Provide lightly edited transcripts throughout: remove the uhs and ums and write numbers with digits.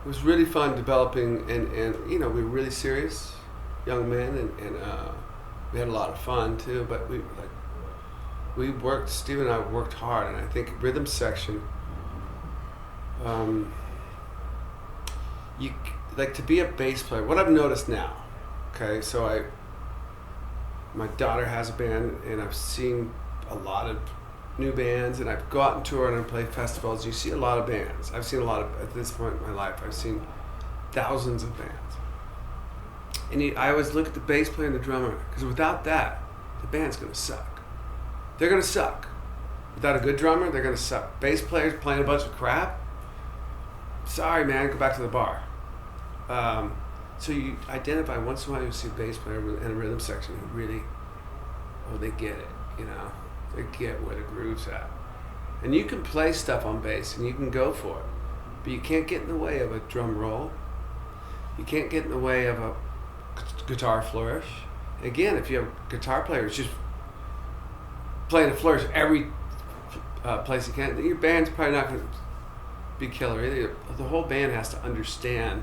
it was really fun developing, and we were really serious young men, and we had a lot of fun too. But we worked. Steve and I worked hard, and I think rhythm section. You like to be a bass player. What I've noticed now, okay, so my daughter has a band, and I've seen a lot of new bands, and I've go out and tour and I play festivals. You see a lot of bands. I've seen a lot of, at this point in my life, I've seen thousands of bands. And I always look at the bass player and the drummer, because without that, the band's gonna suck. They're gonna suck. Without a good drummer, they're gonna suck. Bass players playing a bunch of crap, sorry man, go back to the bar. So you identify once in a while, you see a bass player in a rhythm section who really, they get it, They get where the groove's at. And you can play stuff on bass and you can go for it, but you can't get in the way of a drum roll. You can't get in the way of a guitar flourish. Again, if you have a guitar player who's just playing a flourish every place you can, your band's probably not going to be killer either. The whole band has to understand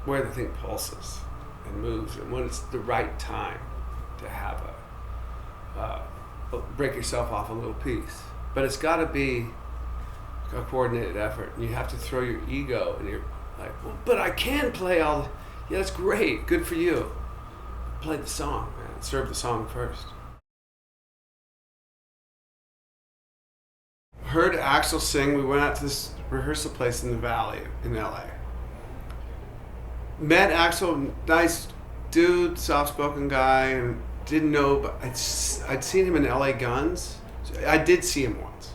where the thing pulses and moves, and when it's the right time to have break yourself off a little piece. But it's got to be a coordinated effort, and you have to throw your ego, and you're like, well, but I can play all. Yeah, that's great, good for you. Play the song, man. Serve the song first. Heard Axl sing. We went out to this rehearsal place in the Valley in LA. Met Axl, nice dude, soft-spoken guy, and didn't know, but I'd seen him in LA Guns. I did see him once,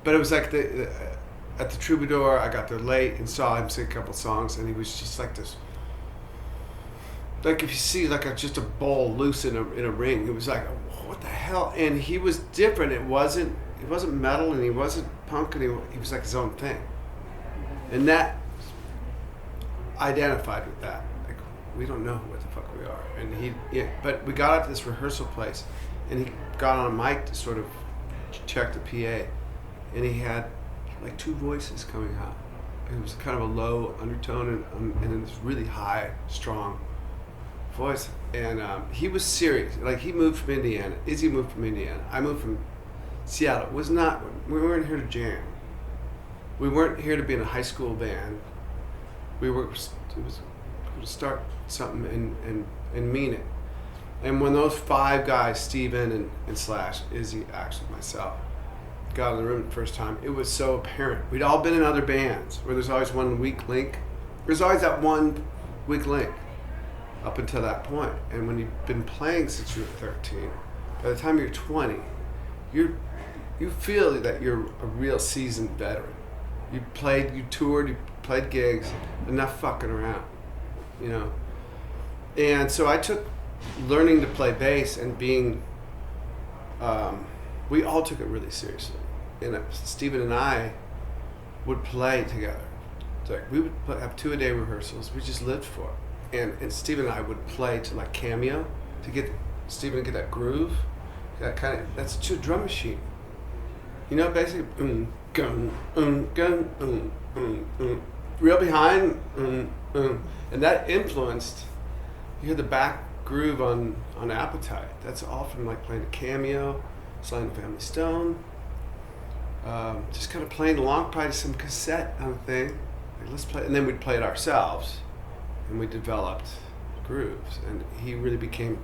but it was like at the Troubadour. I got there late and saw him sing a couple songs, and he was just like this. Like if you see like just a ball loose in a ring, it was like, what the hell? And he was different. It wasn't metal, and he wasn't punk, and he was like his own thing. And that identified with that. Like, we don't know what the fuck we are. And but we got out to this rehearsal place, and he got on a mic to sort of check the PA, and he had like two voices coming out. It was kind of a low undertone and then this really high, strong voice. And he was serious. Like, he moved from Indiana. Izzy moved from Indiana. I moved from Seattle. We weren't here to jam. We weren't here to be in a high school band. It was to start something and mean it. And when those five guys, Steven and Slash, Izzy, actually myself, got in the room the first time, it was so apparent. We'd all been in other bands where there's always one weak link. There's always that one weak link up until that point. And when you've been playing since you were 13, by the time you're 20, you feel that you're a real seasoned veteran. You toured, you played gigs, enough fucking around, And so I took learning to play bass and being, we all took it really seriously. And Steven and I would play together. Like, we would have 2-a-day rehearsals. We just lived for it. And Steven and I would play to like Cameo to get Steven to get that groove. That's a drum machine. Basically, real behind, and that influenced. You hear the back groove on Appetite. That's all from like playing a Cameo, Sly and the Family Stone. Just kind of playing along, probably some cassette on a thing. Like, let's play, and then we'd play it ourselves, and we developed grooves. And he really became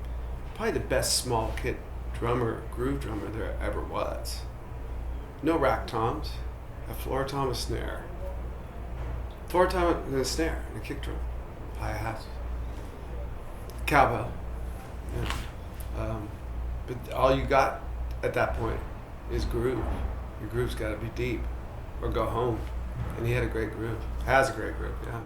probably the best small kit drummer, groove drummer there ever was. No rack toms, a floor tom, a snare. Floor tom and a snare, and a kick drum, hi-hat, cowbell. Yeah. But all you got at that point is groove. Your groove's got to be deep or go home. And he had a great groove, has a great groove, yeah.